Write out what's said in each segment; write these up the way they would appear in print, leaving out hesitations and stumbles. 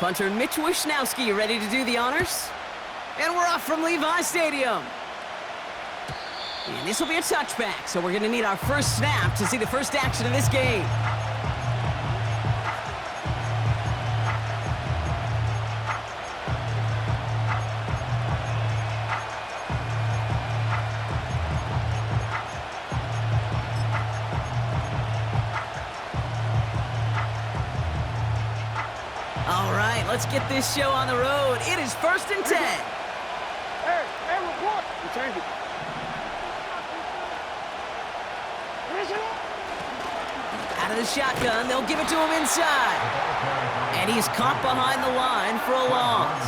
Punter Mitch Wishnowski ready to do the honors. And we're off from Levi Stadium. And this will be a touchback, so we're going to need our first snap to see the first action of this game. All right, let's get this show on the road. It is 1st and 10. Hey, report. Return it. Out of the shotgun, they'll give it to him inside. And he's caught behind the line for a loss.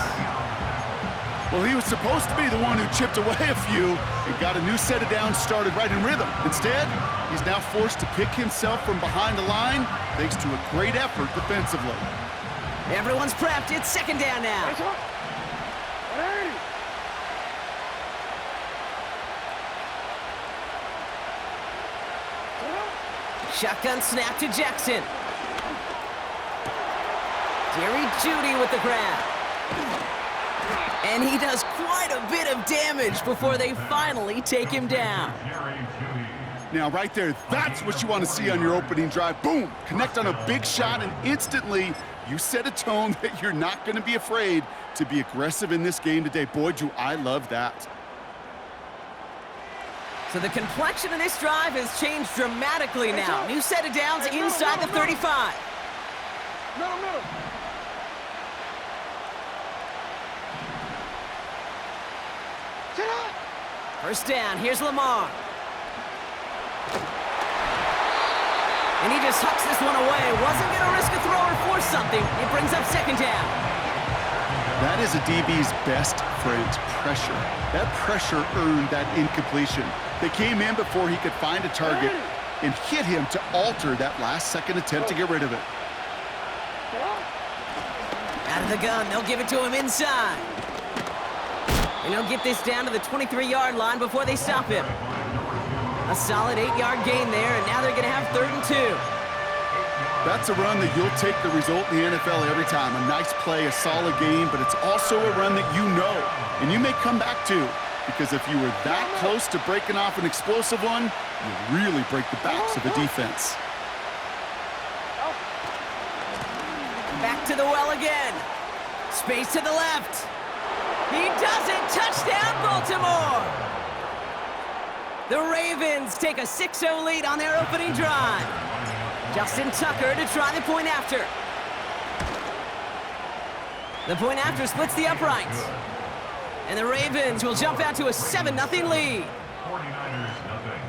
Well, he was supposed to be the one who chipped away a few and got a new set of downs started right in rhythm. Instead, he's now forced to pick himself from behind the line thanks to a great effort defensively. Everyone's prepped. It's 2nd down now. Shotgun snap to Jackson. Jerry Jeudy with the grab. And he does quite a bit of damage before they finally take him down. Now, right there, that's what you want to see on your opening drive. Boom! Connect on a big shot, and instantly you set a tone that you're not going to be afraid to be aggressive in this game today. Boy, do I love that. So the complexion of this drive has changed dramatically now. New set of downs inside the 35. Middle. First down, here's Lamar. And he just hucks this one away. Wasn't going to risk a throw or force something. It brings up 2nd down. That is a DB's best friend, pressure. That pressure earned that incompletion. They came in before he could find a target and hit him to alter that last-second attempt to get rid of it. Out of the gun, they'll give it to him inside. And he'll get this down to the 23-yard line before they stop him. A solid 8-yard gain there, and now they're going to have 3rd and 2. That's a run that you'll take the result in the NFL every time. A nice play, a solid game, but it's also a run that you know and you may come back to, because if you were that close to breaking off an explosive one, you really break the backs of the defense. Back to the well again. Space to the left. He does it. Touchdown, Baltimore. The Ravens take a 6-0 lead on their opening drive. Justin Tucker to try the point after. The point after splits the uprights. And the Ravens will jump out to a 7-0 lead. 49ers nothing.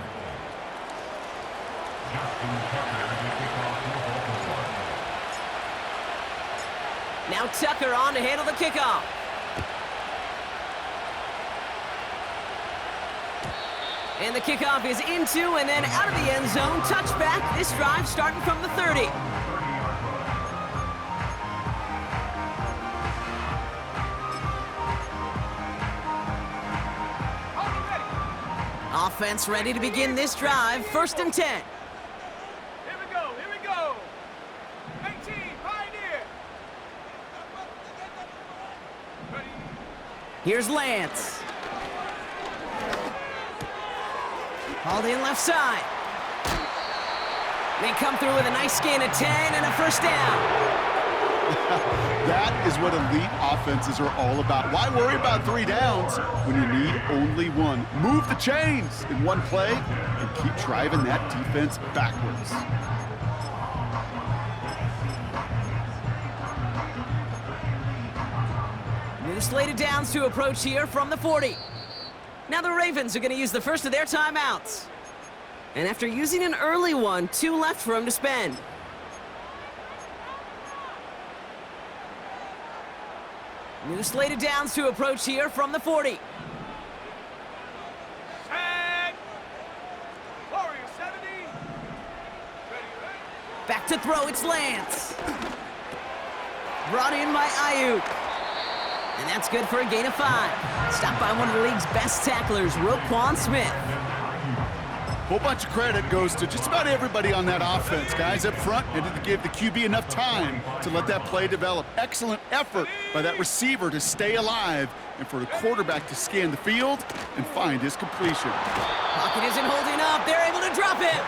Justin Tucker to kick off for Baltimore. Now Tucker on to handle the kickoff. And the kickoff is into and then out of the end zone. Touchback. This drive starting from the 30. Offense ready to begin this drive. 1st and 10. Here we go. 18, Pioneer. Here's Lance. Hauled in left side. They come through with a nice gain of 10 and a 1st down. That is what elite offenses are all about. Why worry about 3 downs when you need only 1? Move the chains in one play and keep driving that defense backwards. New slate of downs to approach here from the 40. Now the Ravens are going to use the first of their timeouts. And after using an early one, 2 left for them to spend. New slate of downs to approach here from the 40. Set. Warrior 70. Ready. Back to throw, it's Lance. Brought in by Ayuk. And that's good for a gain of 5. Stopped by one of the league's best tacklers, Roquan Smith. Whole bunch of credit goes to just about everybody on that offense. Guys up front needed to give the QB enough time to let that play develop. Excellent effort by that receiver to stay alive and for the quarterback to scan the field and find his completion. Pocket isn't holding up. They're able to drop it.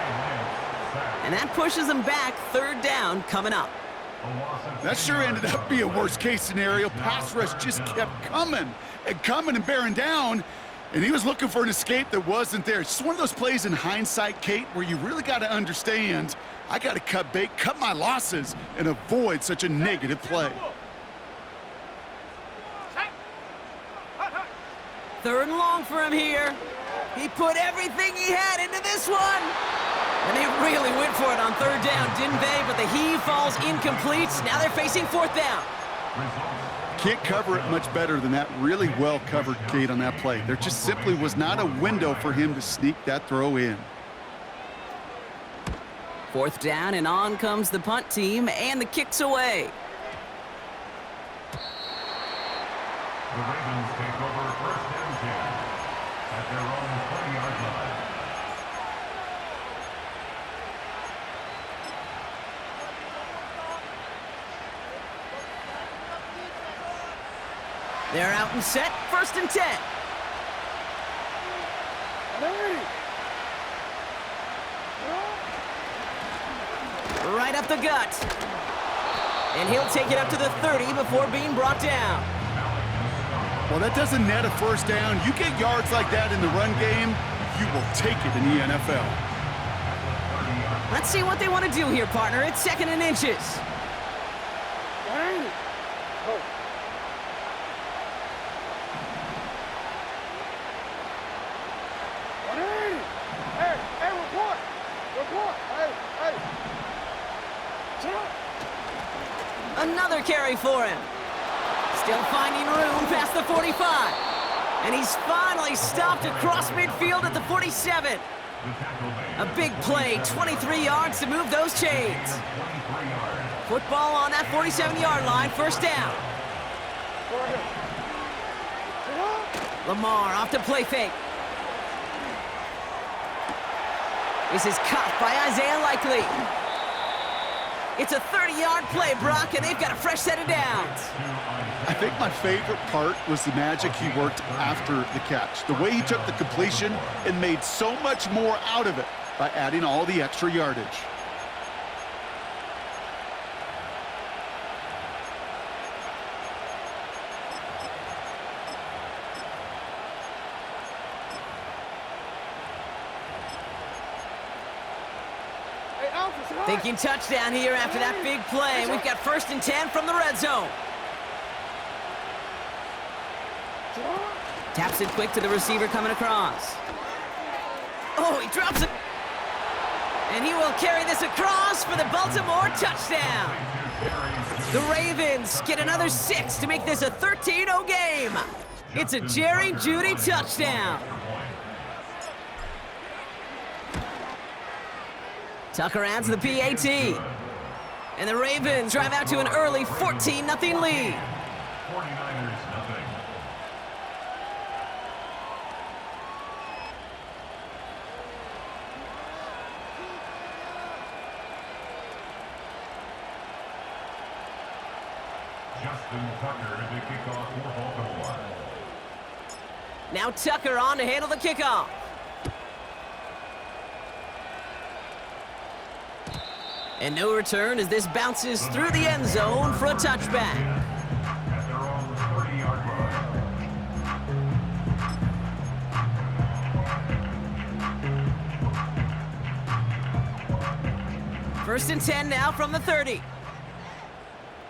And that pushes them back. Third down coming up. That sure ended up being a worst-case scenario. Pass rush just kept coming and bearing down. And he was looking for an escape that wasn't there. It's just one of those plays in hindsight, Kate, where you really got to understand, I got to cut bait, cut my losses, and avoid such a negative play. Third and long for him here. He put everything he had into this one. And they really went for it on third down, didn't they? But the heave falls incomplete. Now they're facing fourth down. Can't cover it much better than that really well-covered Kate on that play. There just simply was not a window for him to sneak that throw in. Fourth down, and on comes the punt team, and the kick's away. The Ravens take over first and 10 at their own 20-yard line. They're out and set, first and 10. Right up the gut. And he'll take it up to the 30 before being brought down. Well, that doesn't net a first down. You get yards like that in the run game, you will take it in the NFL. Let's see what they want to do here, partner. It's second and inches. Another carry for him. Still finding room past the 45. And he's finally stopped across midfield at the 47. A big play, 23 yards to move those chains. Football on that 47-yard line, first down. Lamar off to play fake. This is caught by Isaiah Likely. It's a 30-yard play, Brock, and they've got a fresh set of downs. I think my favorite part was the magic he worked after the catch. The way he took the completion and made so much more out of it by adding all the extra yardage. Thinking touchdown here after that big play. We've got first and 10 from the red zone. Taps it quick to the receiver coming across. Oh, he drops it. And he will carry this across for the Baltimore touchdown. The Ravens get another 6 to make this a 13-0 game. It's a Jerry Jeudy touchdown. Tucker adds the PAT. And the Ravens drive out to an early 14-0 lead. 49ers nothing. Justin Tucker to kick off for Baltimore. Now Tucker on to handle the kickoff. And no return as this bounces through the end zone for a touchback. At their own 30-yard line. First and 10 now from the 30.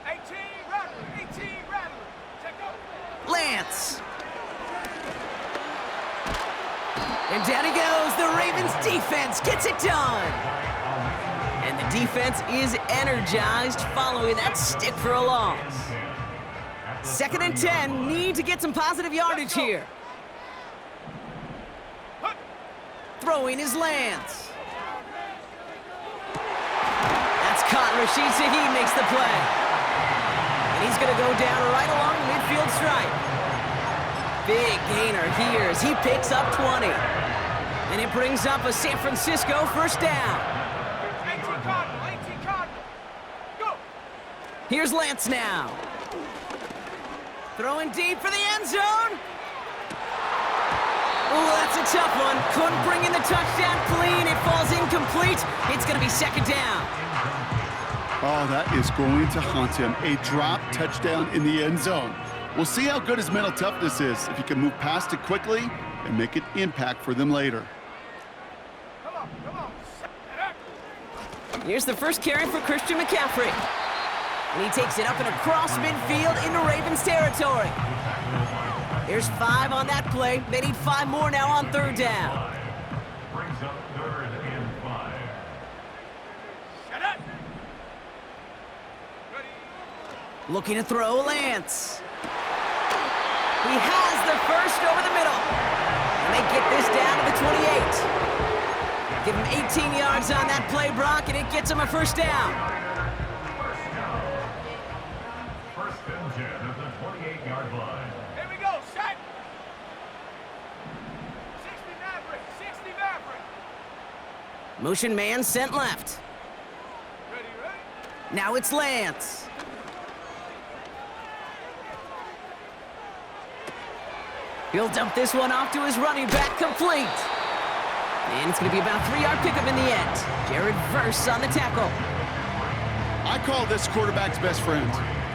18 Rattler. Check up. Lance. And down he goes. The Ravens defense gets it done. And the defense is energized following that stick for a loss. Second and 10, need to get some positive yardage here. Throwing his Lance. That's caught. Rashid Shaheed makes the play. And he's going to go down right along the midfield stripe. Big gainer here as he picks up 20. And it brings up a San Francisco first down. 18 Cardinal, 18 Cardinal. Go. Here's Lance now. Throwing deep for the end zone. Oh, that's a tough one. Couldn't bring in the touchdown clean. It falls incomplete. It's going to be second down. Oh, that is going to haunt him. A drop touchdown in the end zone. We'll see how good his mental toughness is, if he can move past it quickly and make an impact for them later. Come on, come on. Here's the first carry for Christian McCaffrey. And he takes it up and across midfield into Ravens territory. There's 5 on that play. They need 5 more now on third down. Brings up 3rd and 5. Shut up. Ready. Looking to throw Lance. He has the first over the middle. And they get this down to the 28. Give him 18 yards on that play, Brock, and it gets him a first down. First and 10 at the 28-yard line. Here we go, set. 60 Maverick, 60 Maverick. Motion man sent left. Ready, ready. Now it's Lance. He'll dump this one off to his running back, complete. And it's going to be about a 3-yard pickup in the end. Jared Verse on the tackle. I call this quarterback's best friend.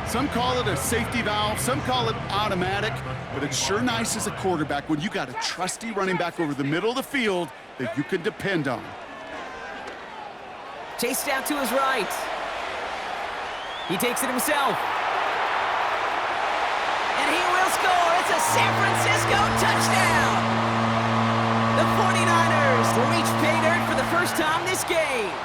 Some call it a safety valve, some call it automatic, but it's sure nice as a quarterback when you got a trusty running back over the middle of the field that you can depend on. Chased out to his right. He takes it himself. And he will score. It's a San Francisco touchdown. The 49ers reach pay dirt for the first time this game.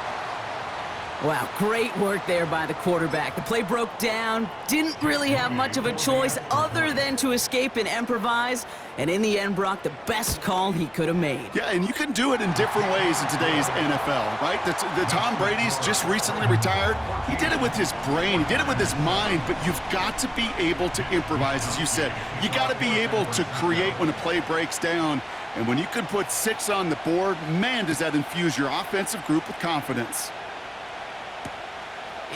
Wow, great work there by the quarterback. The play broke down, didn't really have much of a choice other than to escape and improvise, and in the end, Brock, the best call he could have made. Yeah, and you can do it in different ways in today's NFL, right? The Tom Brady's just recently retired. He did it with his brain. He did it with his mind, but you've got to be able to improvise, as you said. You got to be able to create when a play breaks down, and when you can put 6 on the board, man, does that infuse your offensive group with confidence.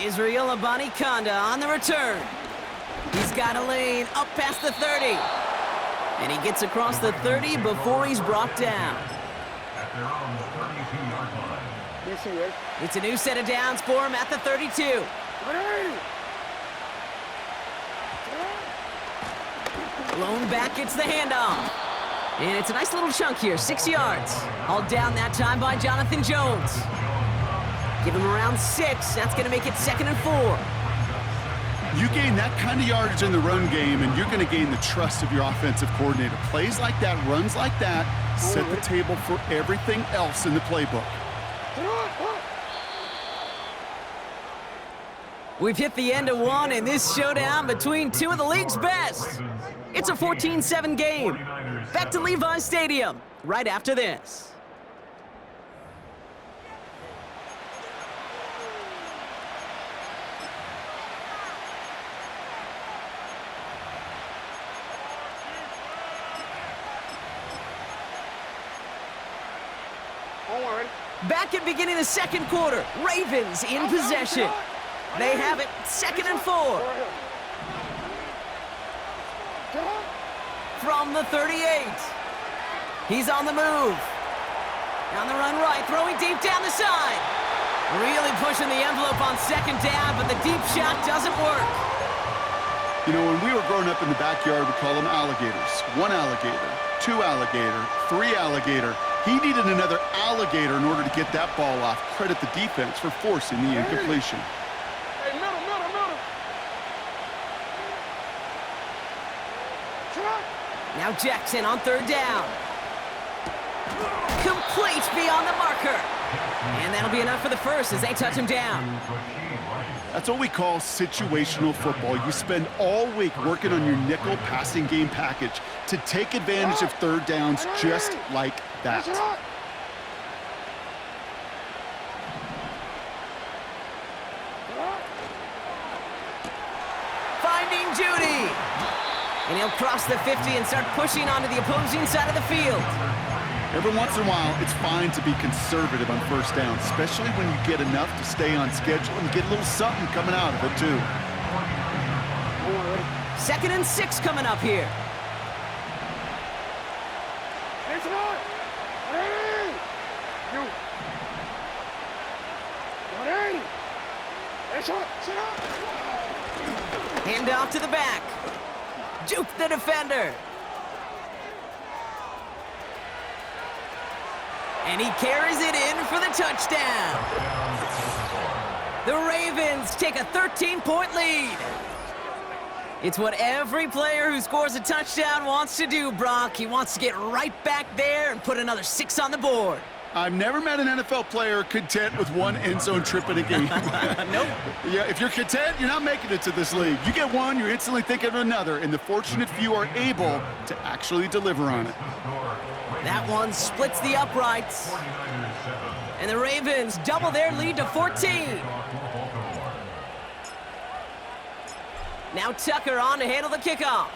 Israel Abanikanda on the return. He's got a lane up past the 30. And he gets across the 30 before he's brought down. At their own 32-yard line. It's a new set of downs for him at the 32. Blown back, gets the handoff. And it's a nice little chunk here, 6 yards. Hauled down that time by Jonathan Jones. Give him around 6. That's going to make it 2nd and 4. You gain that kind of yardage in the run game, and you're going to gain the trust of your offensive coordinator. Plays like that, runs like that, set the table for everything else in the playbook. We've hit the end of one in this showdown between two of the league's best. It's a 14-7 game. Back to Levi's Stadium right after this. Back at beginning of the second quarter, Ravens in possession. They have it, 2nd and 4. From the 38. He's on the move. On the run right, throwing deep down the side. Really pushing the envelope on 2nd down, but the deep shot doesn't work. You know, when we were growing up in the backyard, we call them alligators. 1 alligator, 2 alligator, 3 alligator. He needed another alligator in order to get that ball off. Credit the defense for forcing the incompletion. Hey, middle. Now Jackson on 3rd down. Complete beyond the marker. And that'll be enough for the first as they touch him down. That's what we call situational football. You spend all week working on your nickel passing game package to take advantage of 3rd downs just like that. Finding Judy. And he'll cross the 50 and start pushing onto the opposing side of the field. Every once in a while, it's fine to be conservative on first down, especially when you get enough to stay on schedule and get a little something coming out of it, too. 2nd and 6 coming up here. Hand off to the back. Juke the defender. And he carries it in for the touchdown. The Ravens take a 13-point lead. It's what every player who scores a touchdown wants to do, Brock. He wants to get right back there and put another 6 on the board. I've never met an NFL player content with one end zone trip in a game. Nope. Yeah, if you're content, you're not making it to this league. You get one, you're instantly thinking of another, and the fortunate few are able to actually deliver on it. That one splits the uprights. And the Ravens double their lead to 14. Now Tucker on to handle the kickoff.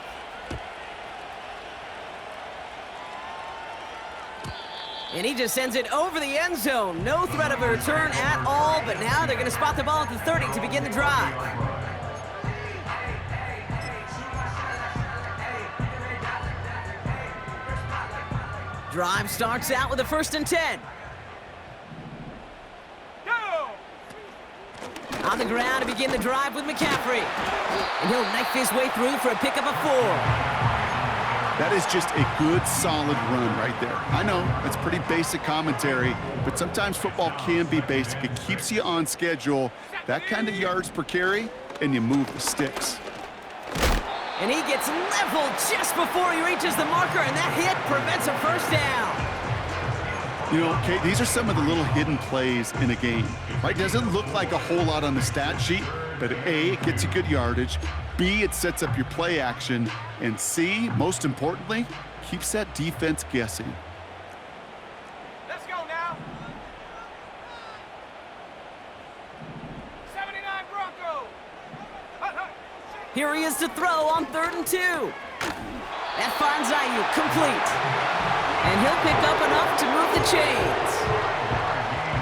And he just sends it over the end zone. No threat of a return at all, but now they're going to spot the ball at the 30 to begin the drive. Drive starts out with a 1st and 10. Go! On the ground to begin the drive with McCaffrey. And he'll knife his way through for a pickup of 4. That is just a good, solid run right there. I know, it's pretty basic commentary, but sometimes football can be basic. It keeps you on schedule, that kind of yards per carry, and you move the sticks. And he gets leveled just before he reaches the marker, and that hit prevents a 1st down. You know, Kate, these are some of the little hidden plays in a game, right? Doesn't look like a whole lot on the stat sheet, but A, it gets you good yardage, B, it sets up your play action, and C, most importantly, keeps that defense guessing. Let's go now. 79 Bronco. Hut, hut. Here he is to throw on 3rd and 2. That finds Ayuk complete. And he'll pick up enough to move the chains.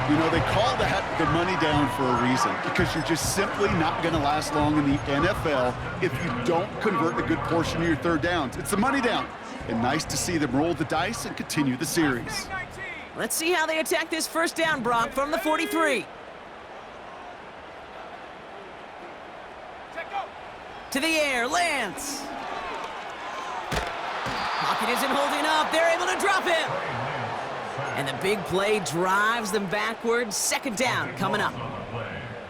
You know, they call that the money down for a reason, because you're just simply not going to last long in the NFL if you don't convert a good portion of your 3rd downs. It's the money down. And nice to see them roll the dice and continue the series. 19. Let's see how they attack this 1st down, Brock, from the 43. Check go. To the air, Lance. Pocket isn't holding up. They're able to drop him. And the big play drives them backwards. 2nd down coming up.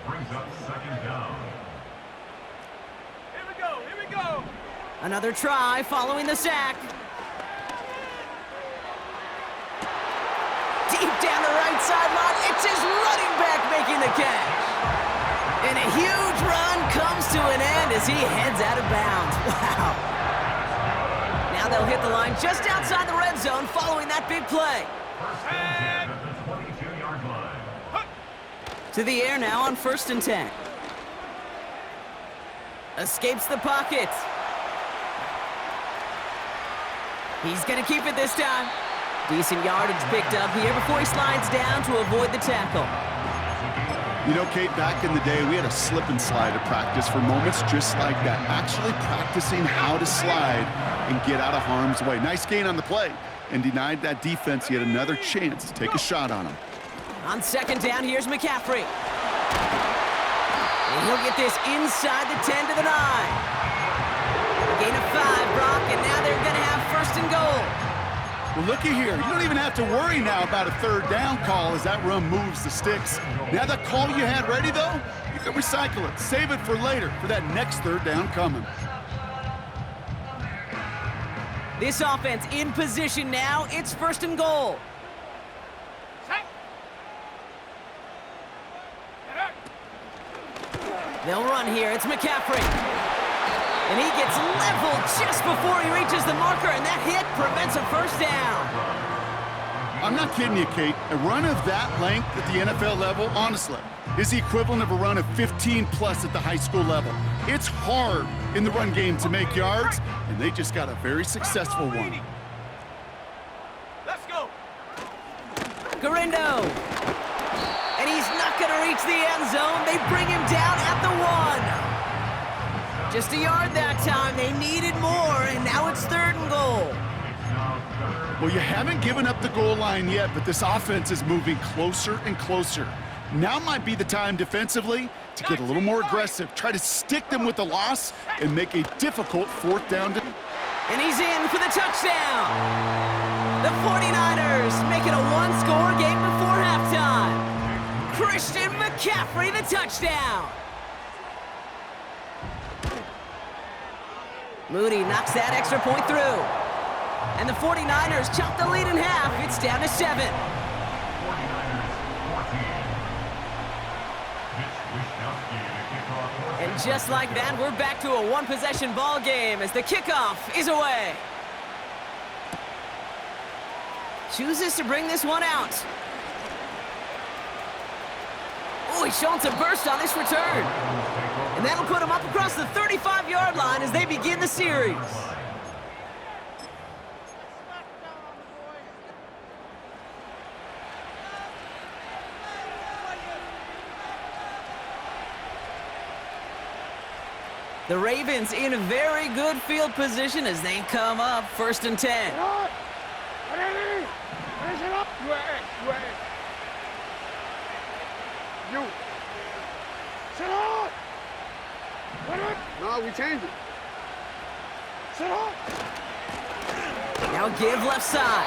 Brings up 2nd down. Here we go. Here we go. Another try following the sack. Deep down the right sideline, it's his running back making the catch. And a huge run comes to an end as he heads out of bounds. Wow. Now they'll hit the line just outside the red zone following that big play. And At the 22-yard line. hut. To the air now on 1st and 10. Escapes the pocket. He's going to keep it this time. Decent yardage picked up here before he slides down to avoid the tackle. You know, Kate, back in the day, we had a slip and slide at practice for moments just like that. Actually practicing how to slide and get out of harm's way. Nice gain on the play, and denied that defense yet another chance to take a shot on him. On 2nd down, here's McCaffrey. And he'll get this inside the 10 to the 9. A gain of 5, Brock, and now they're going to have 1st and goal. Well, looky here. You don't even have to worry now about a 3rd down call as that run moves the sticks. Now that call you had ready, though, you can recycle it. Save it for later for that next 3rd down coming. This offense in position now. It's 1st and goal. Set. Get up. They'll run here. It's McCaffrey. And he gets leveled just before he reaches the marker, and that hit prevents a 1st down. I'm not kidding you, Kate. A run of that length at the NFL level, honestly, is the equivalent of a run of 15-plus at the high school level. It's hard in the run game to make yards, and they just got a very successful one. Let's go. Garindo. And he's not going to reach the end zone. They bring him down at the 1. Just a yard that time. They needed more, and now it's 3rd and goal. Well, you haven't given up the goal line yet, but this offense is moving closer and closer. Now might be the time defensively to get a little more aggressive, try to stick them with the loss, and make a difficult 4th down. And he's in for the touchdown. The 49ers make it a 1-score game before halftime. Christian McCaffrey, the touchdown. Moody knocks that extra point through. And the 49ers chop the lead in half. It's down to 7. 49ers 14. And just like that, we're back to a 1-possession ball game as the kickoff is away. Chooses to bring this one out. Oh, he's showing some burst on this return. And that'll put him up across the 35-yard line as they begin the series. The Ravens in a very good field position as they come up 1st and 10. No, we changed it. Sit up. Now give left side.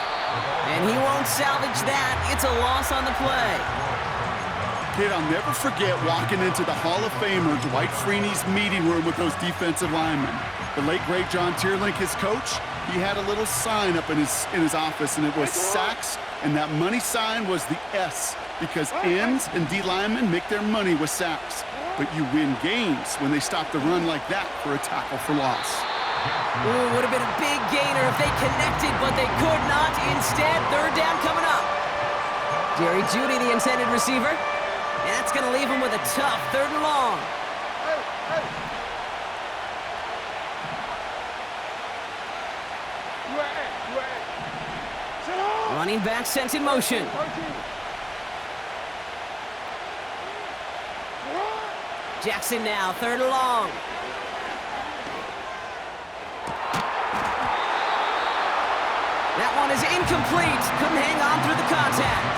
And he won't salvage that. It's a loss on the play. Kid, I'll never forget walking into the Hall of Famer Dwight Freeney's meeting room with those defensive linemen. The late, great John Tierlink, his coach, he had a little sign up in his office, and it was sacks, and that money sign was the S, because ends and D linemen make their money with sacks. But you win games when they stop the run like that for a tackle for loss. Ooh, would have been a big gainer if they connected, but they could not. Instead, 3rd down coming up. Jerry Jeudy, the intended receiver. And that's going to leave him with a tough 3rd and long. Running back sent in motion. Jackson now, 3rd and long. That one is incomplete. Couldn't hang on through the contact.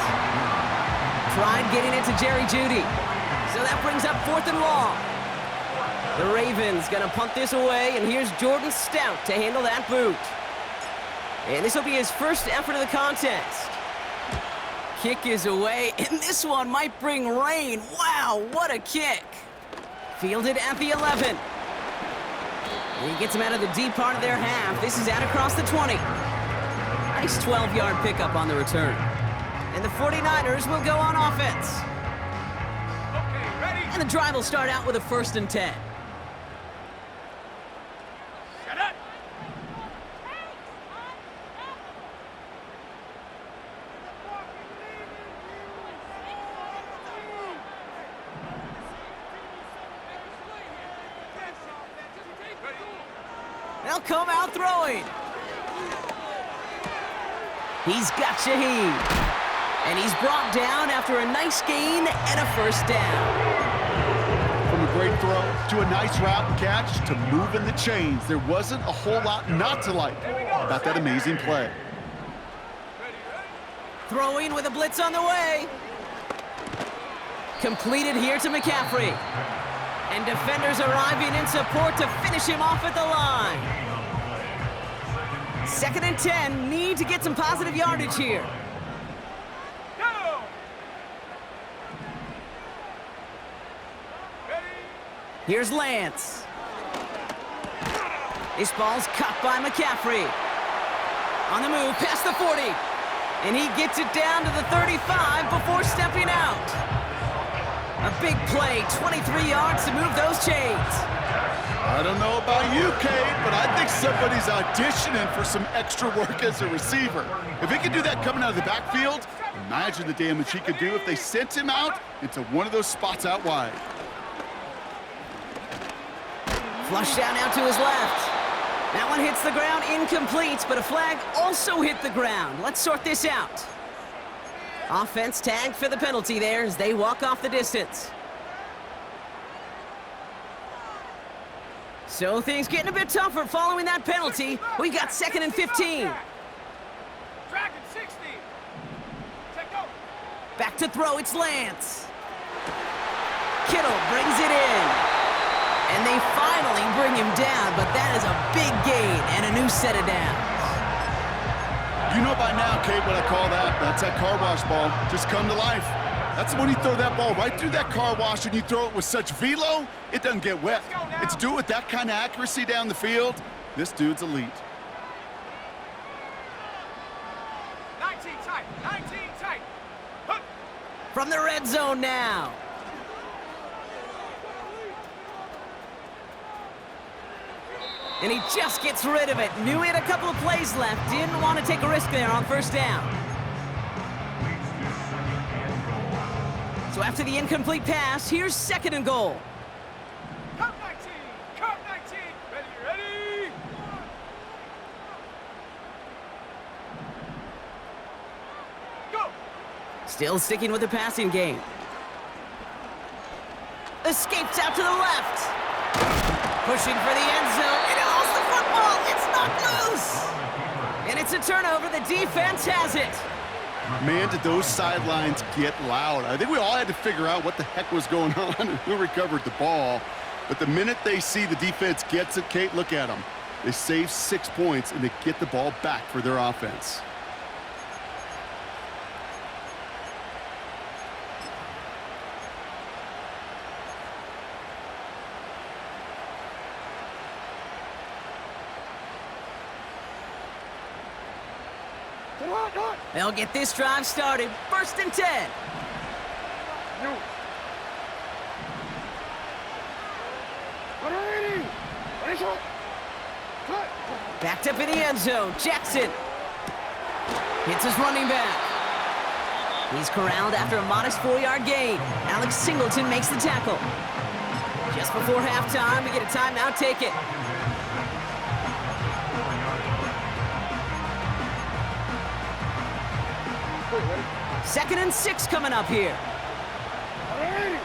Tried getting it to Jerry Jeudy. So that brings up 4th and long. The Ravens gonna punt this away, and here's Jordan Stout to handle that boot. And this will be his first effort of the contest. Kick is away, and this one might bring rain. Wow, what a kick. Fielded at the 11. And he gets him out of the deep part of their half. This is out across the 20. Nice 12-yard pickup on the return. And the 49ers will go on offense. Okay, ready? And the drive will start out with a 1st and 10. Shut up. They'll come out throwing. He's got Shaheed. And he's brought down after a nice gain and a 1st down. From a great throw to a nice route and catch to moving the chains, there wasn't a whole lot not to like about that amazing play. Throwing with a blitz on the way. Completed here to McCaffrey. And defenders arriving in support to finish him off at the line. 2nd and 10, need to get some positive yardage here. Go. Ready? Here's Lance. This ball's caught by McCaffrey. On the move, past the 40. And he gets it down to the 35 before stepping out. A big play, 23 yards to move those chains. I don't know about you, Kate, but I think somebody's auditioning for some extra work as a receiver. If he could do that coming out of the backfield, imagine the damage he could do if they sent him out into one of those spots out wide. Flush down out to his left. That one hits the ground, incomplete, but a flag also hit the ground. Let's sort this out. Offense tagged for the penalty there as they walk off the distance. So things getting a bit tougher following that penalty. We got 2nd and 15. Dragon 60. Check go. Back to throw, it's Lance. Kittle brings it in. And they finally bring him down, but that is a big gain and a new set of downs. You know by now, Kate, what I call that. That's that car wash ball. Just come to life. That's when you throw that ball right through that car wash and you throw it with such velo, it doesn't get wet. It's do it with that kind of accuracy down the field. This dude's elite. 19 tight. 19 tight. Hook. From the red zone now. And he just gets rid of it. Knew he had a couple of plays left. Didn't want to take a risk there on first down. So after the incomplete pass, here's 2nd and goal. Cup 19. Cup 19. Ready. Go. Still sticking with the passing game. Escapes out to the left. Pushing for the end zone. And he lost the football. It's knocked loose. And it's a turnover. The defense has it. Man, did those sidelines get loud. I think we all had to figure out what the heck was going on and who recovered the ball. But the minute they see the defense gets it, Kate, look at them. They save 6 points, and they get the ball back for their offense. They'll get this drive started. 1st and 10. No. Ready. Ready, shot. Cut. Backed up in the end zone. Jackson hits his running back. He's corralled after a modest 4-yard gain. Alex Singleton makes the tackle. Just before halftime, we get a timeout. Take it. Ready. 2nd and 6 coming up here. Ready.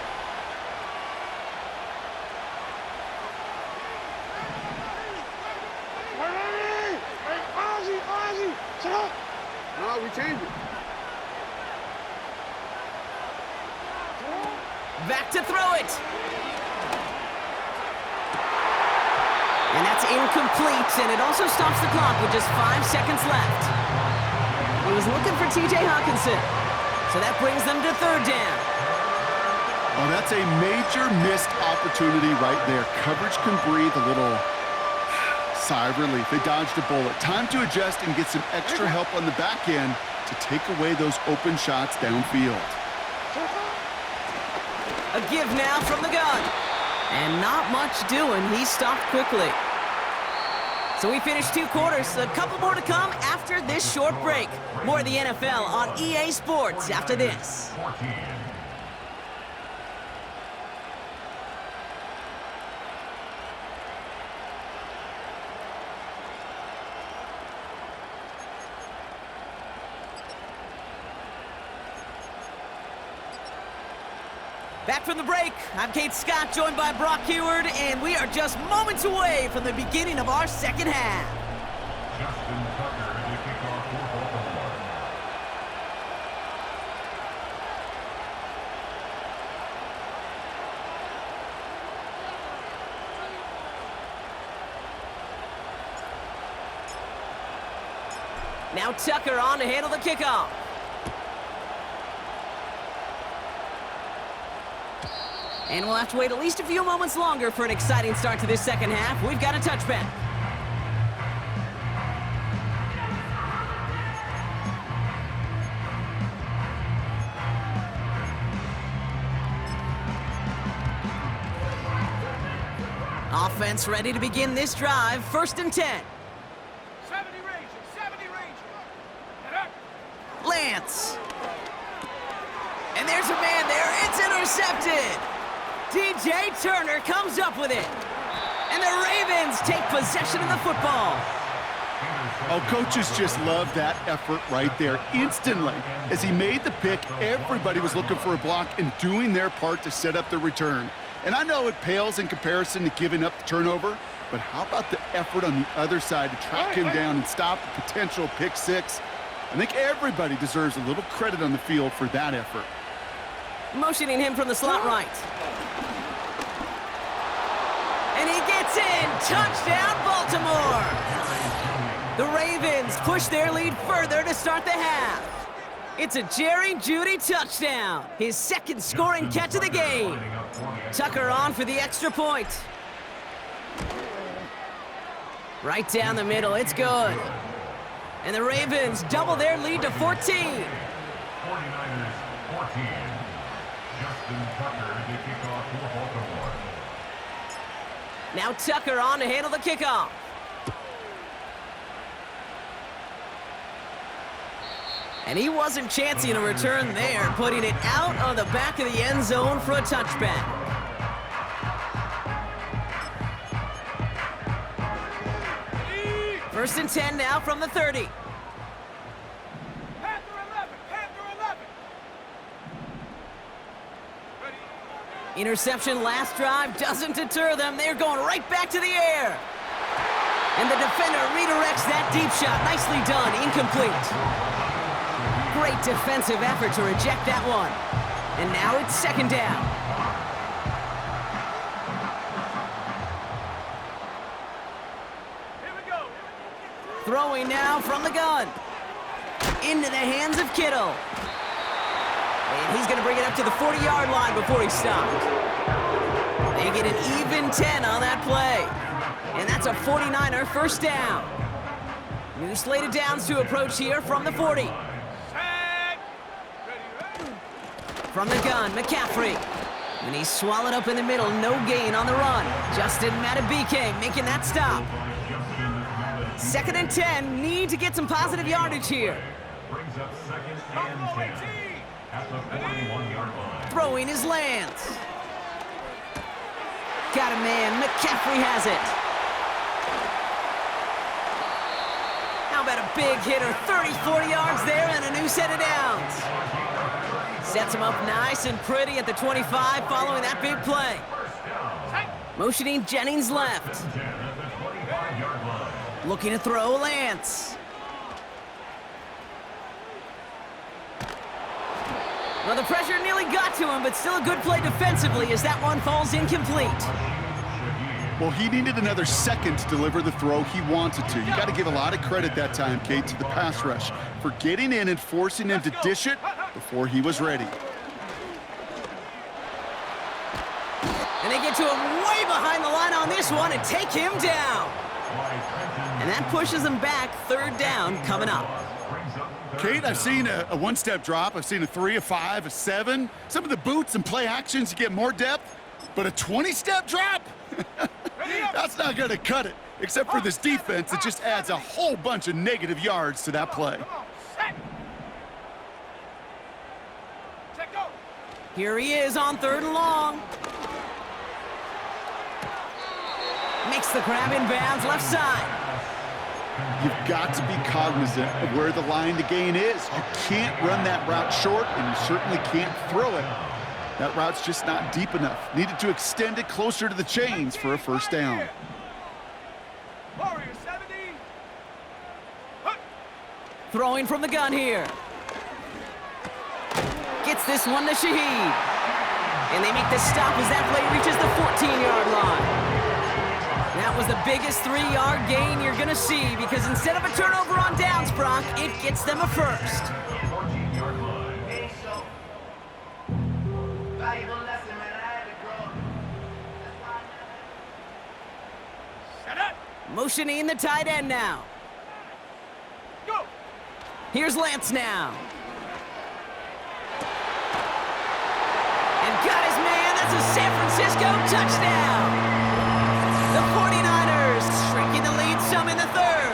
Ready. Hey, Ozzy. Shut up. No, we changed it. Back to throw it. And that's incomplete, and it also stops the clock with just 5 seconds left. He was looking for T.J. Hawkinson, so that brings them to 3rd down. Oh, that's a major missed opportunity right there. Coverage can breathe a little sigh of relief. They dodged a bullet. Time to adjust and get some extra help on the back end to take away those open shots downfield. A give now from the gun. And not much doing. He stopped quickly. So we finished 2 quarters. A couple more to come after this short break. More of the NFL on EA Sports after this. 14. Back from the break, I'm Kate Scott, joined by Brock Heward, and we are just moments away from the beginning of our second half. Justin Tucker to kick off for Baltimore. Now Tucker on to handle the kickoff. And we'll have to wait at least a few moments longer for an exciting start to this second half. We've got a touchback. Offense ready to begin this drive. 1st and 10. 70 range. 70 range. Get up. Lance. And there's a man there. It's intercepted. DJ Turner comes up with it. And the Ravens take possession of the football. Oh, coaches just love that effort right there. Instantly, as he made the pick, everybody was looking for a block and doing their part to set up the return. And I know it pales in comparison to giving up the turnover, but how about the effort on the other side to track him down and stop the potential pick six? I think everybody deserves a little credit on the field for that effort. Motioning him from the slot right. And he gets in. Touchdown, Baltimore. The Ravens push their lead further to start the half. It's a Jerry Jeudy touchdown, his second scoring catch of the game. Tucker on for the extra point. Right down the middle, it's good. And the Ravens double their lead to 14. 49ers 14. Justin Tucker to kick off for Baltimore. Now Tucker on to handle the kickoff. And he wasn't chancing a return there, putting it out on the back of the end zone for a touchback. First and 10 now from the 30. Interception last drive doesn't deter them. They're going right back to the air. And the defender redirects that deep shot. Nicely done. Incomplete. Great defensive effort to reject that one. And now it's second down. Here we go. Throwing now from the gun. Into the hands of Kittle. And he's going to bring it up to the 40-yard line before he stopped. They get an even 10 on that play. And that's a 49er first down. New slate of downs to approach here from the 40. From the gun, McCaffrey. And he's swallowed up in the middle. No gain on the run. Justin Matabike making that stop. Second and 10. Need to get some positive yardage here. Brings up second and 10 at the 41-yard line. Throwing his Lance. Got a man. McCaffrey has it. How about a big hitter? 30, 40 yards there and a new set of downs. Sets him up nice and pretty at the 25 following that big play. Motioning Jennings left. Looking to throw Lance. Well, the pressure nearly got to him, but still a good play defensively as that one falls incomplete. Well, he needed another second to deliver the throw he wanted to. You got to give a lot of credit that time, Kate, to the pass rush for getting in and forcing him to dish it before he was ready. And they get to him way behind the line on this one and take him down. And that pushes him back. Third down coming up. Kate, I've seen a one-step drop. I've seen a 3, a 5, a 7. Some of the boots and play actions to get more depth, but a 20-step drop? That's not going to cut it, except for this defense that just adds a whole bunch of negative yards to that play. Here he is on third and long. Makes the grab in bounds left side. You've got to be cognizant of where the line to gain is. You can't run that route short, and you certainly can't throw it. That route's just not deep enough. Needed to extend it closer to the chains for a first down. Throwing from the gun here. Gets this one to Shaheed. And they make the stop as that play reaches the 14-yard line. That was the biggest 3-yard gain you're going to see because instead of a turnover on downs, Brock, it gets them a first. Motioning the tight end now. Go. Here's Lance now. And got his man. That's a San Francisco touchdown. The 49ers shrinking the lead some in the third.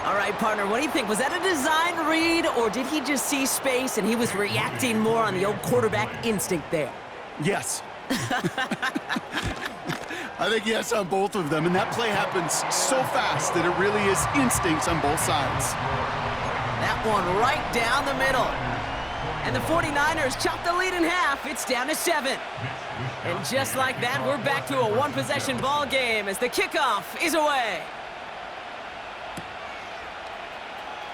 All right, partner, what do you think? Was that a design read, or did he just see space and he was reacting more on the old quarterback instinct there? Yes. I think yes on both of them, and that play happens so fast that it really is instincts on both sides. That one right down the middle. And the 49ers chop the lead in half. It's down to 7. And just like that, we're back to a one-possession ball game as the kickoff is away.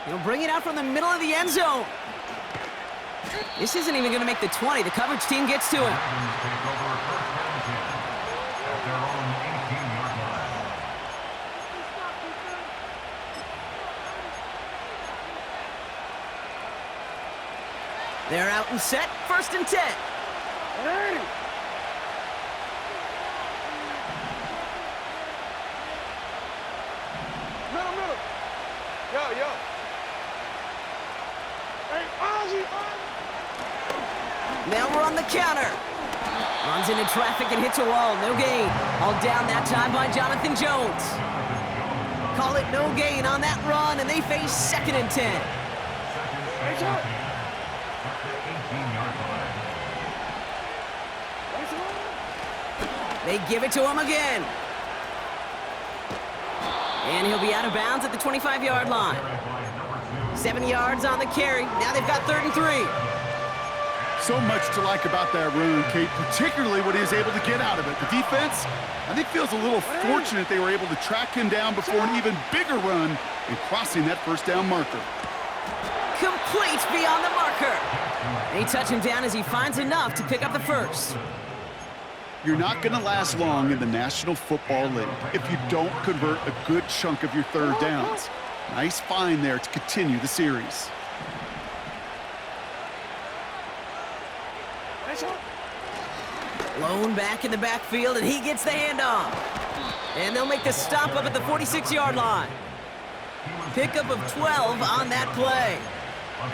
He'll bring it out from the middle of the end zone. This isn't even going to make the 20. The coverage team gets to him. They're out and set, 1st and 10. Hey! Middle. Yo. Hey, Ozzy! Now we're on the counter. Runs into traffic and hits a wall. No gain. All down that time by Jonathan Jones. Call it no gain on that run, and they face 2nd and 10. They give it to him again. And he'll be out of bounds at the 25-yard line. 7 yards on the carry. Now they've got 3rd and 3. So much to like about that run, Kate, particularly what he was able to get out of it. The defense, I think, feels a little fortunate they were able to track him down before an even bigger run and crossing that 1st down marker. Complete beyond the marker. They touch him down as he finds enough to pick up the 1st. You're not going to last long in the National Football League if you don't convert a good chunk of your 3rd downs. Nice find there to continue the series. Lone back in the backfield, and he gets the handoff. And they'll make the stop up at the 46-yard line. Pickup of 12 on that play.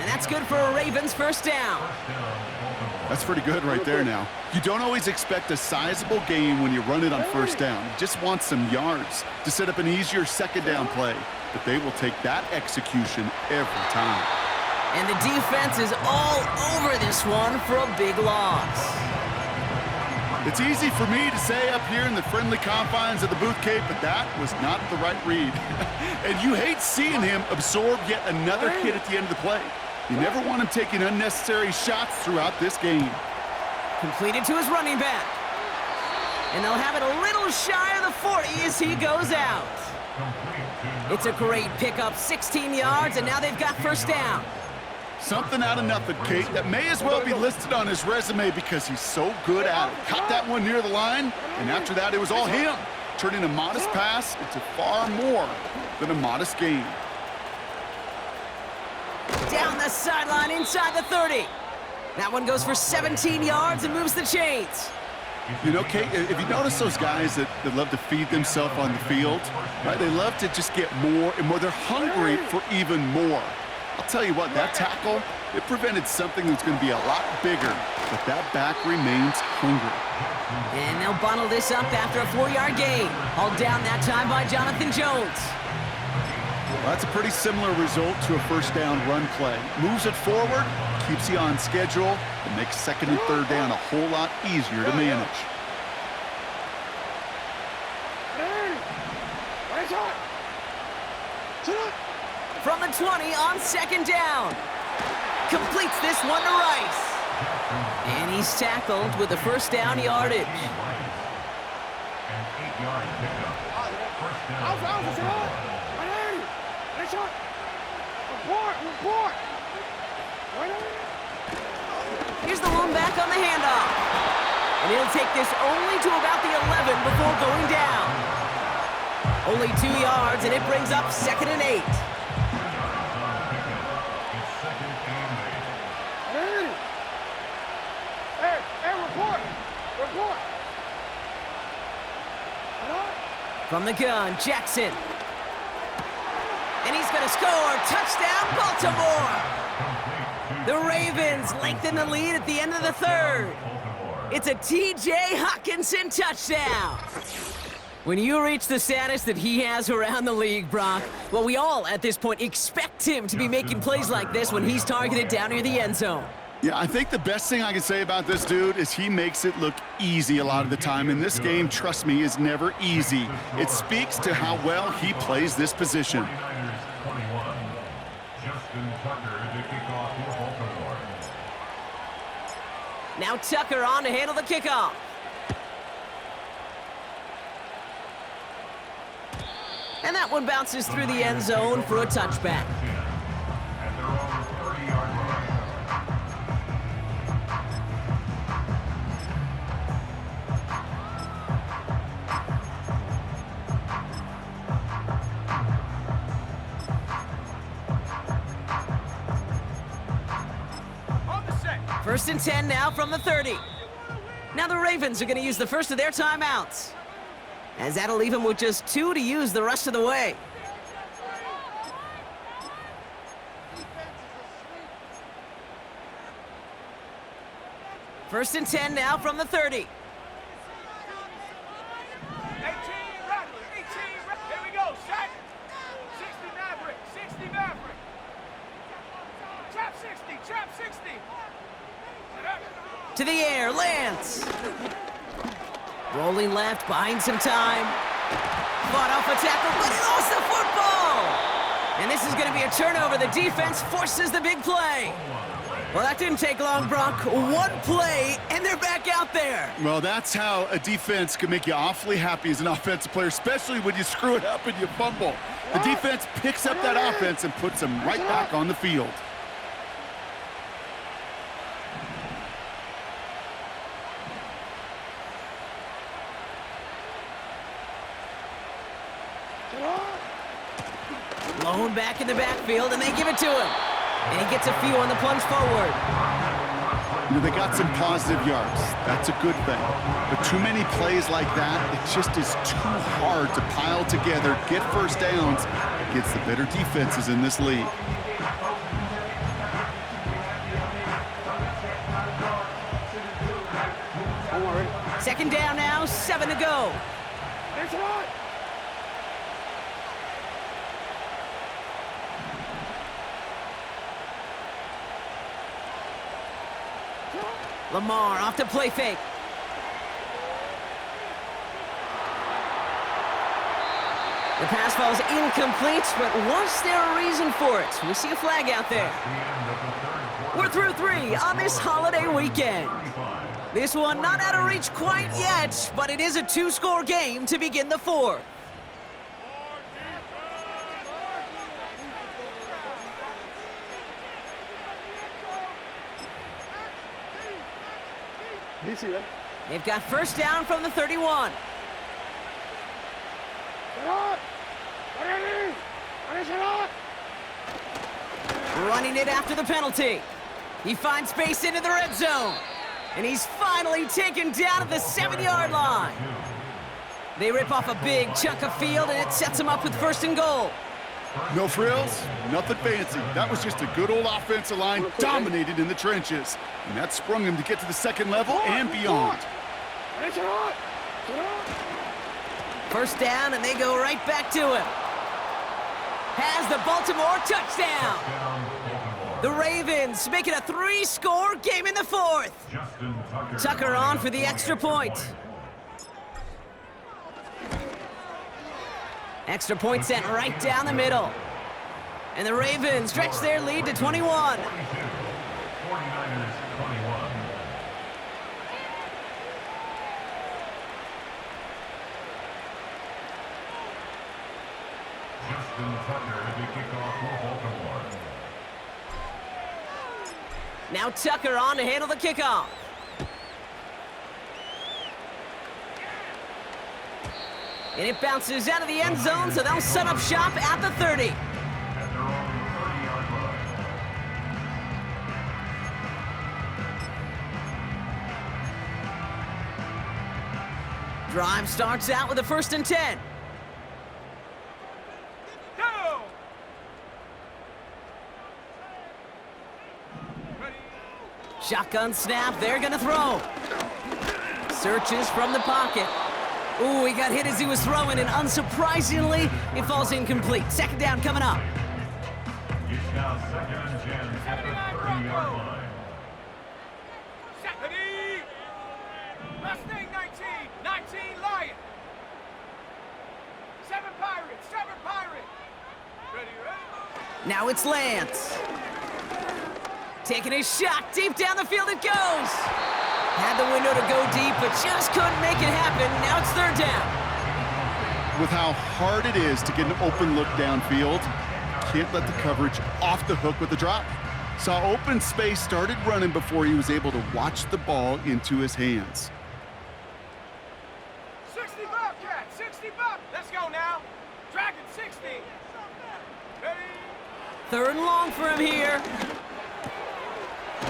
And that's good for a Ravens 1st down. That's pretty good right there now. You don't always expect a sizable gain when you run it on 1st down. You just want some yards to set up an easier 2nd down play. But they will take that execution every time. And the defense is all over this one for a big loss. It's easy for me to say up here in the friendly confines of the booth, Kate, but that was not the right read. And you hate seeing him absorb yet another hit at the end of the play. You never want him taking unnecessary shots throughout this game. Completed to his running back. And they'll have it a little shy of the 40 as he goes out. It's a great pickup, 16 yards, and now they've got 1st down. Something out of nothing, Kate, that may as well be listed on his resume because he's so good at it. Caught that one near the line, and after that, it was all him. Turning a modest pass into far more than a modest gain. Down the sideline inside the 30. That one goes for 17 yards and moves the chains. You know, Kate, if you notice those guys that love to feed themselves on the field, right? They love to just get more and more. They're hungry for even more. I'll tell you what, that tackle, it prevented something that's going to be a lot bigger, but that back remains hungry. And they'll bundle this up after a 4-yard gain. All down that time by Jonathan Jones. Well, that's a pretty similar result to a 1st down run play. Moves it forward, keeps you on schedule, and makes 2nd and 3rd down a whole lot easier to manage. From the 20 on 2nd down. Completes this one to Rice. And he's tackled with the 1st down yardage. An 8-yard pickup. Report! Here's the lone back on the handoff. And he'll take this only to about the 11 before going down. Only 2 yards, and it brings up 2nd and 8. Report! From the gun, Jackson. And he's going to score. Touchdown, Baltimore! The Ravens lengthen the lead at the end of the 3rd. It's a T.J. Hockenson touchdown. When you reach the status that he has around the league, Brock, well, we all at this point expect him to be making plays like this when he's targeted down near the end zone. Yeah, I think the best thing I can say about this dude is he makes it look easy a lot of the time. And this game, trust me, is never easy. It speaks to how well he plays this position. 49ers 21. Justin Tucker to kick off for Baltimore. Now Tucker on to handle the kickoff. And that one bounces through the end zone for a touchback. At their own 30-yard line. First and 10 now from the 30. Now the Ravens are going to use the first of their timeouts, as that'll leave them with just 2 to use the rest of the way. First and 10 now from the 30. 18, right, 18, right. Here we go, shot. 60 Maverick, 60 Maverick. Trap 60, trap 60. To the air, lands. Rolling left, buying some time. Fought off a tackle, but he lost the football. And this is going to be a turnover. The defense forces the big play. Well, that didn't take long, Brock. One play, and they're back out there. Well, that's how a defense can make you awfully happy as an offensive player, especially when you screw it up and you fumble. The defense picks up that offense and puts them right back on the field. Blown back in the backfield, and they give it to him. And he gets a few on the plunge forward. You know, they got some positive yards. That's a good thing. But too many plays like that, it just is too hard to pile together, get first downs against the better defenses in this league. Second down now, 7 to go. It's right. Lamar off to play fake. The pass falls incomplete, but was there a reason for it? We see a flag out there. We're through 3 on this holiday weekend. This one not out of reach quite yet, but it is a 2-score game to begin the 4th. They've got first down from the 31. Running it after the penalty. He finds space into the red zone. And he's finally taken down at the 7-yard line. They rip off a big chunk of field, and it sets them up with first and goal. No frills, nothing fancy. That was just a good old offensive line dominated in the trenches. And that sprung him to get to the second level and beyond. First down, and they go right back to him. Has the Baltimore touchdown. The Ravens make it a 3-score game in the 4th. Tucker on for the extra point. Extra point sent right down the middle. And the Ravens stretch their lead to 21. 49ers 21. Justin Tucker to kick off for Baltimore. Now Tucker on to handle the kickoff. And it bounces out of the end zone, so they'll set up shop at the 30. At their own 30-yard line. Drive starts out with a first and 10. Go! Shotgun snap, they're gonna throw. Searches from the pocket. Ooh, he got hit as he was throwing, and unsurprisingly, it falls incomplete. Second down coming up. It's now 2nd and 10 at the 30-yard line. Mustang 19. 19 Lion. 7 Pirate. 7 Pirate. Ready, ready? Now it's Lance. Taking his shot. Deep down the field it goes. Had the window to go deep, but just couldn't make it happen. Now it's third down. With how hard it is to get an open look downfield, can't let the coverage off the hook with the drop. Saw open space, started running before he was able to watch the ball into his hands. 60 Bobcat. 60 Bob. Let's go now. Dragon 60. Ready? Third and long for him here.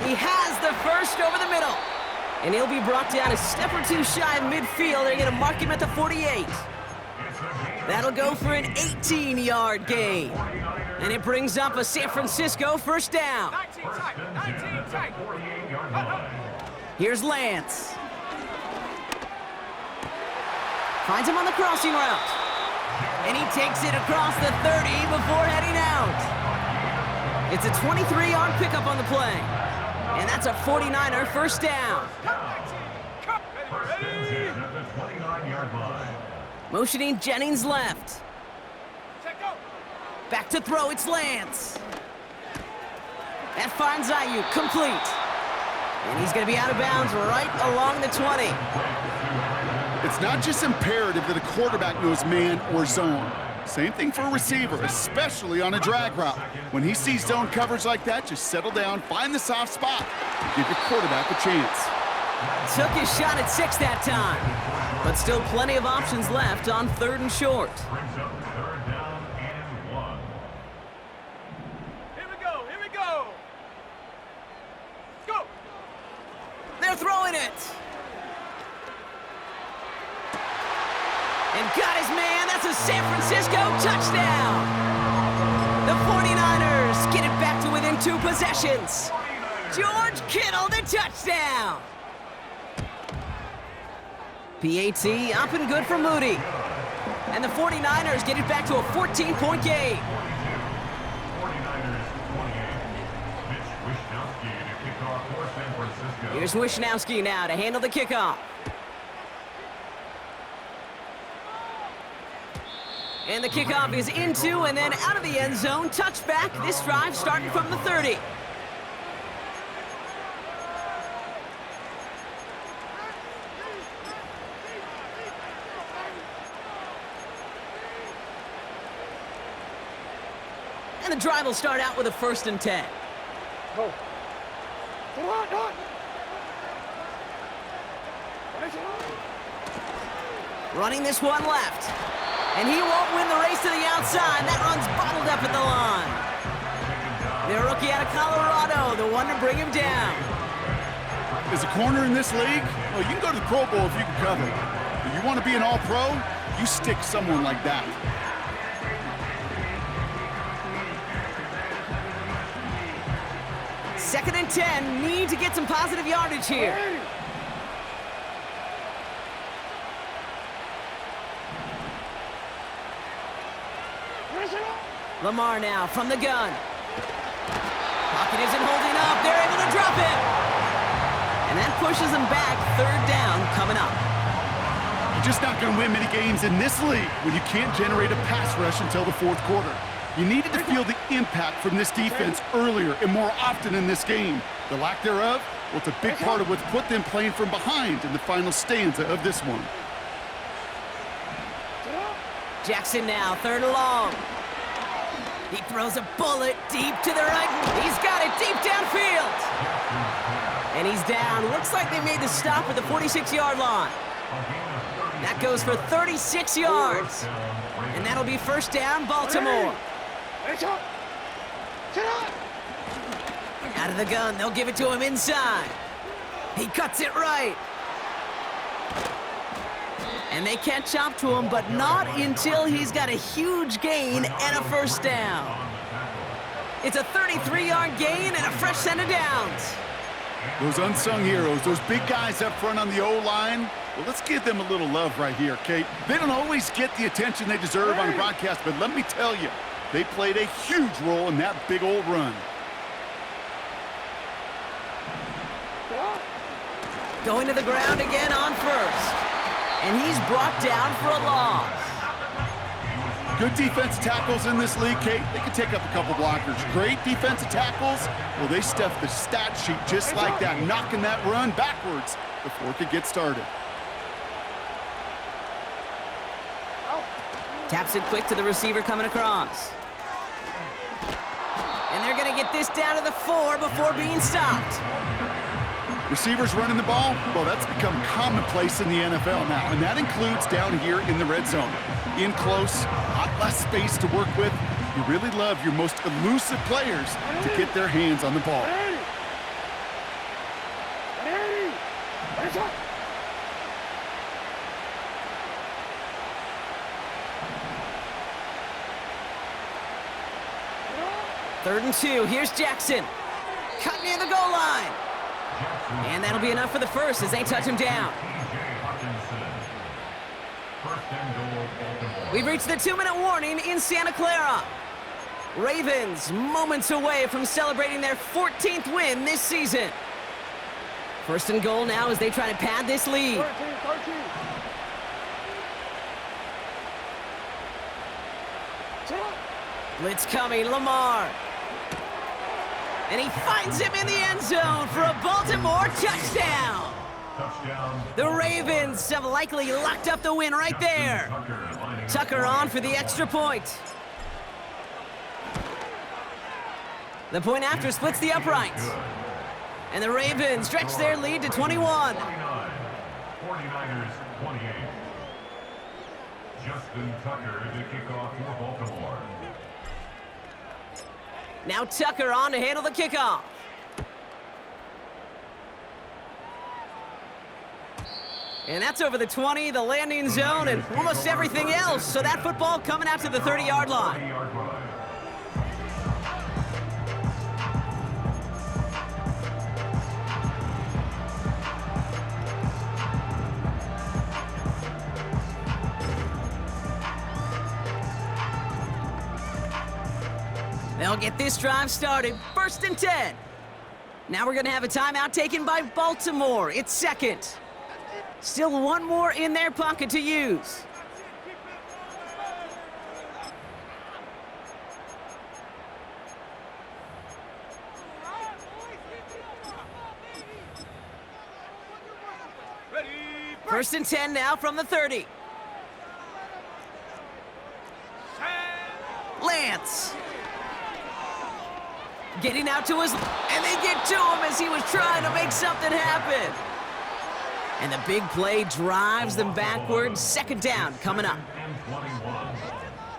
He has the first over the middle. And he'll be brought down a step or two shy of midfield. They're going to mark him at the 48. That'll go for an 18-yard gain. And it brings up a San Francisco first down. 19 tight. 19 tight. Here's Lance. Finds him on the crossing route. And he takes it across the 30 before heading out. It's a 23-yard pickup on the play. And that's a 49er first down. Ready? Motioning Jennings left. Check go. Back to throw, it's Lance. That finds Ayuk, complete. And he's going to be out of bounds right along the 20. It's not just imperative that a quarterback knows man or zone. Same thing for a receiver, especially on a drag route. When he sees zone coverage like that, just settle down, find the soft spot, and give your quarterback a chance. Took his shot at 6 that time. But still plenty of options left on third and short. Brings up third down and 1. Here we go. Here we go. Go. They're throwing it. And got his man. That's a San Francisco touchdown. The 49ers get it back to within 2 possessions. George Kittle, the touchdown. PAT up and good for Moody. And the 49ers get it back to a 14-point game. 49ers 28. Mitch Wishnowsky to kick off for San Francisco. Here's Wishnowsky now to handle the kickoff. And the kickoff is into and then out of the end zone. Touchback. This drive starting from the 30. And the drive will start out with a 1st and 10. Go. Come on, go on. Running this one left. And he won't win the race to the outside. That run's bottled up at the line. The rookie out of Colorado, the one to bring him down. As a corner in this league, well, you can go to the Pro Bowl if you can cover. But you want to be an all-pro, you stick someone like that. Second and 10, need to get some positive yardage here. Lamar now from the gun. Pocket isn't holding up. They're able to drop it. And that pushes them back. Third down coming up. You're just not going to win many games in this league when you can't generate a pass rush until the 4th quarter. You needed to feel the impact from this defense earlier and more often in this game. The lack thereof, well, it's a big part of what's put them playing from behind in the final stanza of this one. Jackson now, 3rd and long. He throws a bullet deep to the right. He's got it deep downfield. And he's down. Looks like they made the stop at the 46-yard line. That goes for 36 yards. And that'll be first down, Baltimore. Out of the gun, they'll give it to him inside. He cuts it right. And they catch up to him, but not until he's got a huge gain and a first down. It's a 33-yard gain and a fresh set of downs. Those unsung heroes, those big guys up front on the O-line, well, let's give them a little love right here, Kate. They don't always get the attention they deserve on the broadcast, but let me tell you, they played a huge role in that big old run. Going to the ground again on first. And he's brought down for a loss. Good defensive tackles in this league, Kate. They can take up a couple blockers. Great defensive tackles. Well, they stuffed the stat sheet just like that, knocking that run backwards before it could get started. Taps it quick to the receiver coming across. And they're going to get this down to the 4 before being stopped. Receivers running the ball, well, that's become commonplace in the NFL now, and that includes down here in the red zone. In close, a lot less space to work with. You really love your most elusive players to get their hands on the ball. Third and 2, here's Jackson. Cut near the goal line. And that'll be enough for the first as they touch him down. We've reached the 2-minute warning in Santa Clara. Ravens moments away from celebrating their 14th win this season. First and goal now as they try to pad this lead. 13. Blitz coming, Lamar. And he finds him in the end zone for a Baltimore touchdown. The Ravens have likely locked up the win right there. Tucker on for the extra point. The point after splits the uprights. And the Ravens stretch their lead to 21. 49ers 28. Justin Tucker to kick off for Baltimore. Now Tucker on to handle the kickoff. And that's over the 20, the landing zone, and almost everything else. So that football coming out to the 30-yard line. They'll get this drive started. First and 10. Now we're going to have a timeout taken by Baltimore. It's second. Still one more in their pocket to use. First and 10 now from the 30. Lance. Getting out to his, and they get to him as he was trying to make something happen. And the big play drives them backwards. Second down coming up.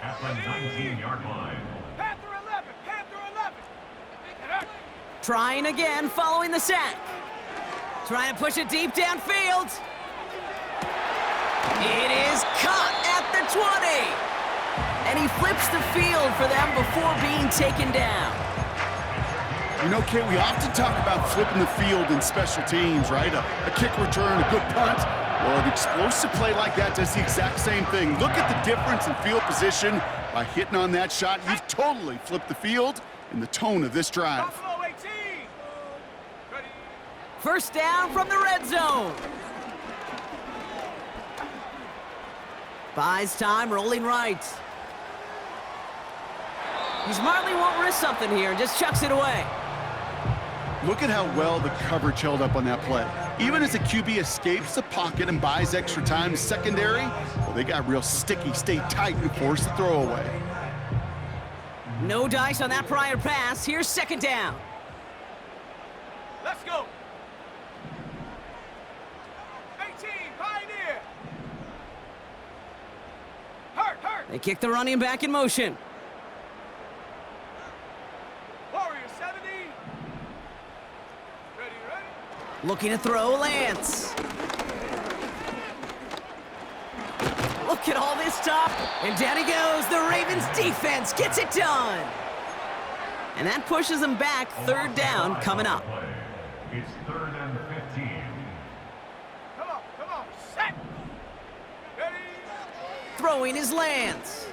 At the 19-yard line. Panther 11. Trying again following the sack. Trying to push it deep downfield. It is caught at the 20. And he flips the field for them before being taken down. You know, Kate, we often talk about flipping the field in special teams, right? A kick return, a good punt. Well, an explosive play like that does the exact same thing. Look at the difference in field position. By hitting on that shot, you've totally flipped the field and the tone of this drive. Buffalo 18. Ready. First down from the red zone. Buys time, rolling right. He smartly won't risk something here and just chucks it away. Look at how well the coverage held up on that play. Even as the QB escapes the pocket and buys extra time secondary, well, they got real sticky, stay tight, and force the throwaway. No dice on that prior pass. Here's second down. Let's go. 18, Pioneer. Hurt. They kick the running back in motion. Warrior 70. Ready. Looking to throw, Lance. Look at all this top. And down he goes. The Ravens defense gets it done. And that pushes them back. Third down coming up. It's 3rd and 15. Come on. Set. Ready. Throwing his Lance.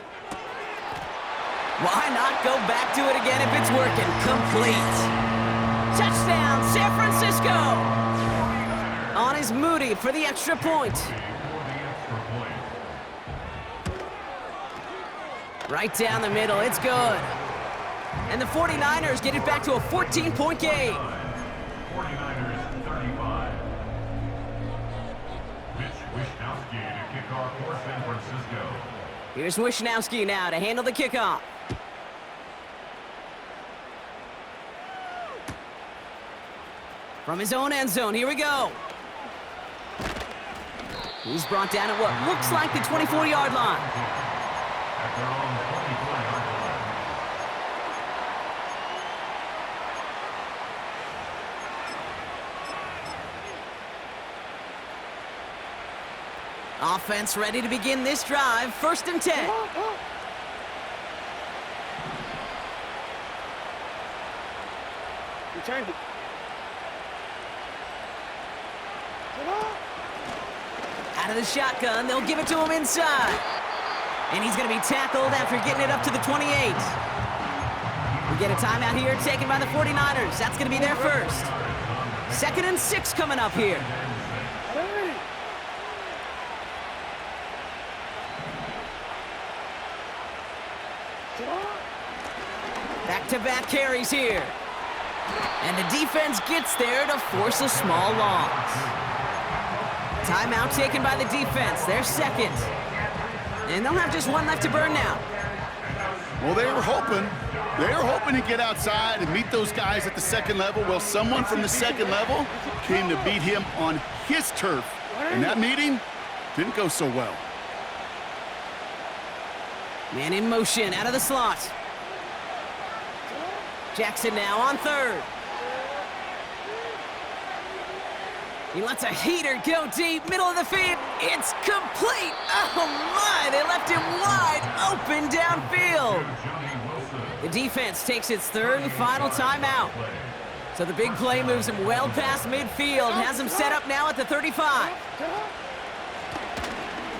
Why not go back to it again if it's working? Complete. Touchdown, San Francisco. On his is Moody for the extra point. Right down the middle, it's good. And the 49ers get it back to a 14-point game. 49ers 35. Mitch Wishnowsky to kick off for San Francisco. Here's Wishnowsky now to handle the kickoff. From his own end zone, here we go. He's brought down at what looks like the 24-yard line. At their own 24-yard line. Offense ready to begin this drive. 1st and 10. Returned it. Out of the shotgun, they'll give it to him inside. And he's going to be tackled after getting it up to the 28. We get a timeout here taken by the 49ers. That's going to be their first. 2nd and 6 coming up here. Back-to-back carries here. And the defense gets there to force a small loss. Timeout taken by the defense. They're second. And they'll have just one left to burn now. Well, they were hoping to get outside and meet those guys at the second level. Well, someone from the second level came to beat him on his turf. And that meeting didn't go so well. Man in motion out of the slot. Jackson now on 3rd. He lets a heater go deep, middle of the field. It's complete. Oh my, they left him wide open downfield. The defense takes its 3rd and final timeout. So the big play moves him well past midfield, has him set up now at the 35.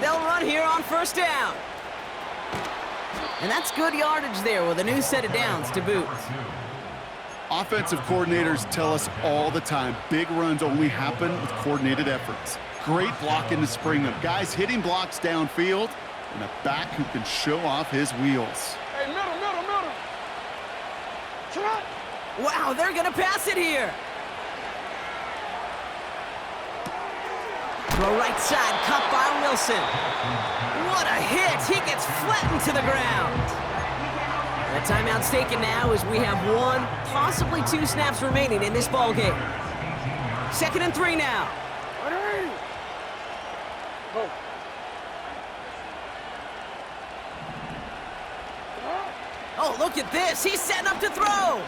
They'll run here on 1st down. And that's good yardage there with a new set of downs to boot. Offensive coordinators tell us all the time, big runs only happen with coordinated efforts. Great blocking to spring them. Guys hitting blocks downfield, and a back who can show off his wheels. Hey, middle. Trot. Wow, they're going to pass it here. Throw right side, caught by Wilson. What a hit. He gets flattened to the ground. The timeout's taken now as we have 1, possibly 2 snaps remaining in this ball game. 2nd and 3 now. Go. Oh, look at this. He's setting up to throw.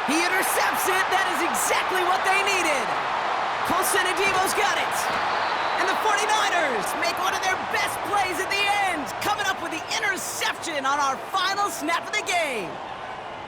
He intercepts it. That is exactly what they needed. Colson Adibo's got it. And the 49ers make one of their best plays at the end, coming up with the interception on our final snap of the game.